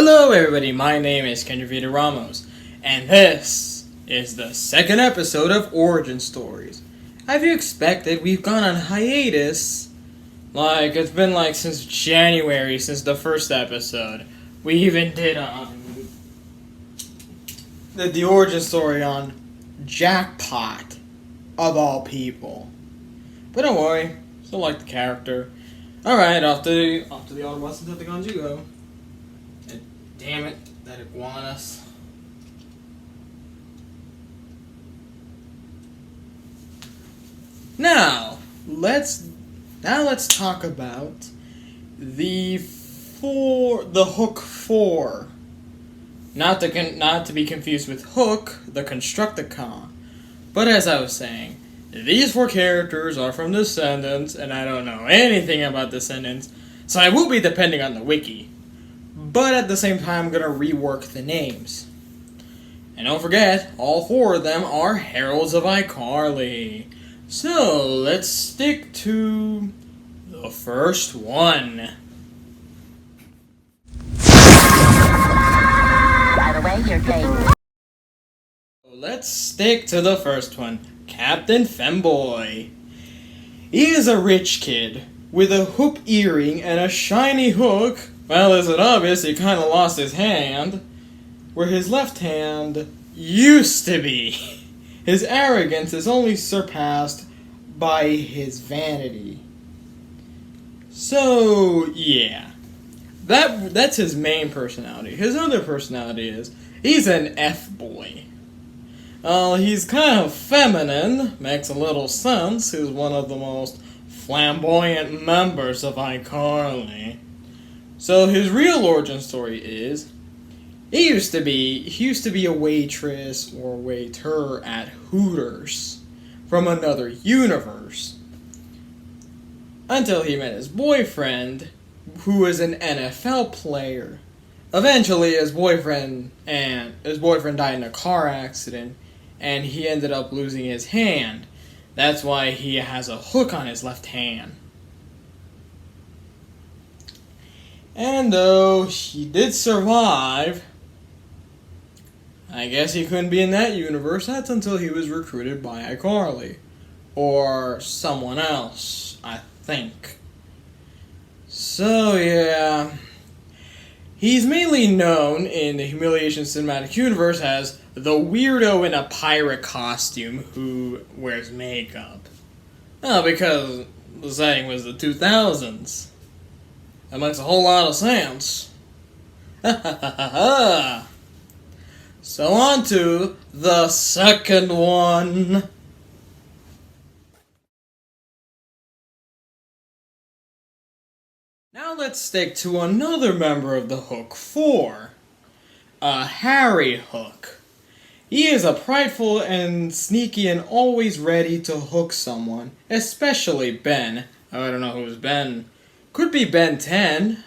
Hello everybody, my name is Viera-ramos, and this is the second episode of Origin Stories. As you expected, we've gone on hiatus. It's been since January, since the first episode. We even did the origin story on Jackpot, of all people. But don't worry, still like the character. Alright, off to the Autobots and Decepticons you go. And damn it, that iguanas. Now let's talk about the Hook 4. Not to be confused with Hook, the constructicon. But as I was saying, these 4 characters are from Descendants, and I don't know anything about Descendants, so I will be depending on the wiki. But at the same time, I'm going to rework the names. And don't forget, all 4 of them are Heralds of icarly. So, let's stick to the first one. By the way, you're taking... Let's stick to the first one. Captain Femboy. He is a rich kid with a hoop earring and a shiny hook. Well, is it obvious he kind of lost his hand, where his left hand used to be. His arrogance is only surpassed by his vanity. So, yeah. That's his main personality. His other personality is, he's an F-boy. He's kind of feminine, makes a little sense. He's one of the most flamboyant members of icarly. So his real origin story is, he used to be a waitress or waiter at Hooters from another universe. Until he met his boyfriend, who was an NFL player. Eventually his boyfriend died in a car accident, and he ended up losing his hand. That's why he has a hook on his left hand. And though he did survive, I guess he couldn't be in that universe. That's until he was recruited by icarly. Or someone else, I think. So yeah. He's mainly known in the Humiliation Cinematic Universe as the weirdo in a pirate costume who wears makeup. Oh, because the setting was the 2000s. That makes a whole lot of sense. So on to the second one. Now let's stick to another member of the Hook 4. Harry Hook. He is a prideful and sneaky and always ready to hook someone, especially Ben. I don't know who's Ben. Could be Ben 10.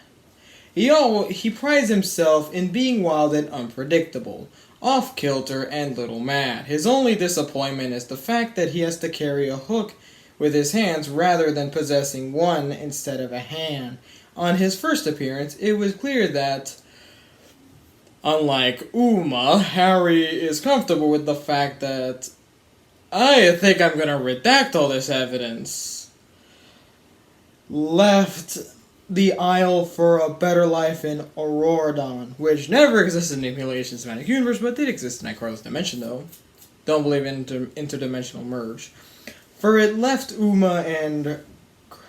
He prides himself in being wild and unpredictable, off-kilter and little mad. His only disappointment is the fact that he has to carry a hook with his hands rather than possessing one instead of a hand. On his first appearance, it was clear that, unlike Uma, Harry is comfortable with the fact that, I think I'm gonna redact all this evidence, left the Isle for a better life in Auroradon, which never existed in the Humiliation Cinematic Universe, but did exist in icarly's dimension, though. Don't believe in interdimensional merge. For it left Uma and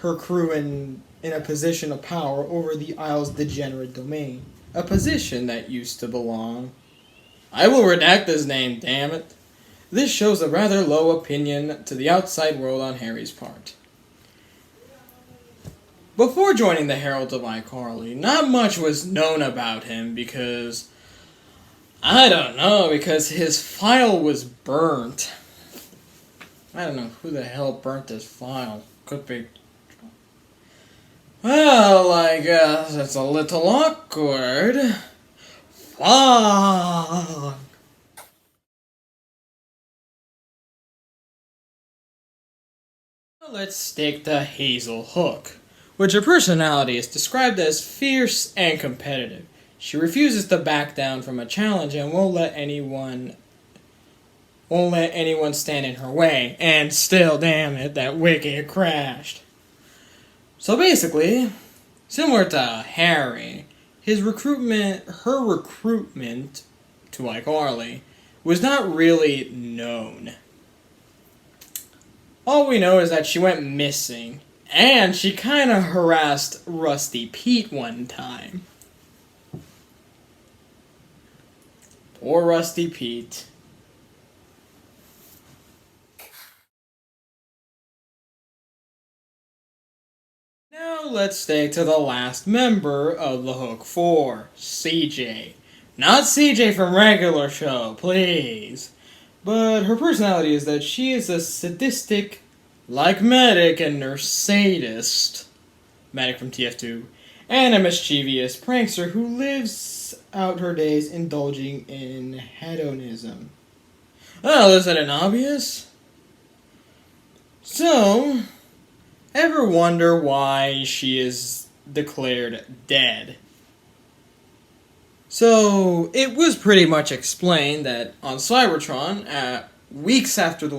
her crew in a position of power over the Isle's degenerate domain. A position that used to belong... I will redact this name, damn it. This shows a rather low opinion to the outside world on Harry's part. Before joining the Heralds of icarly, not much was known about him because... I don't know, because his file was burnt. I don't know who the hell burnt this file. Could be... Well, I guess it's a little awkward. Fuck. Let's stick to Hazel Hook, which her personality is described as fierce and competitive. She refuses to back down from a challenge and won't let anyone stand in her way. And still, damn it, that wicket crashed. So basically, similar to Harry, her recruitment to iCarly was not really known. All we know is that she went missing, and she kind of harassed Rusty Pete one time. Poor Rusty Pete. Now let's stay to the last member of the Hook 4, CJ. Not CJ from regular show, please. But her personality is that she is a sadistic, like Medic and nurse sadist, Medic from TF2, and a mischievous prankster who lives out her days indulging in hedonism. Oh, isn't it obvious? So, ever wonder why she is declared dead? So, it was pretty much explained that on Cybertron, years after the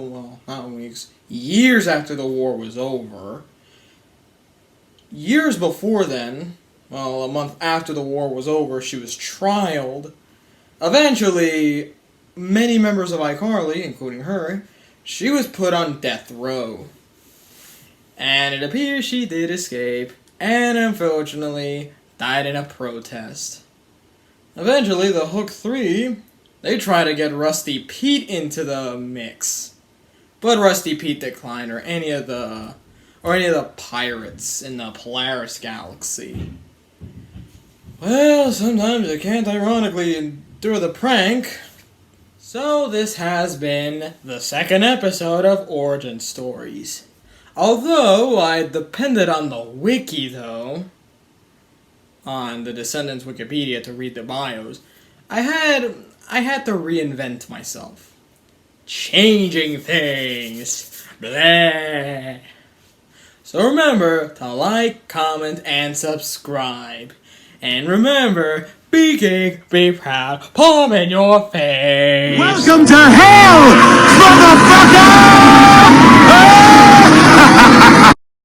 war was over, years before then, well, a month after the war was over, she was trialed. Eventually, many members of iCarly, including her, she was put on death row. And it appears she did escape, and unfortunately, died in a protest. Eventually, the Hook 3, they try to get Rusty Pete into the mix. But Rusty Pete declined, or any of the pirates in the Polaris Galaxy. Well, sometimes you can't ironically endure the prank. So this has been the second episode of Origin Stories. Although I depended on the wiki, though, on the Descendants Wikipedia to read the bios, I had to reinvent myself. Changing things. Blah. So remember to like, comment, and subscribe. And remember, be king, be proud, palm in your face. Welcome to hell, motherfucker!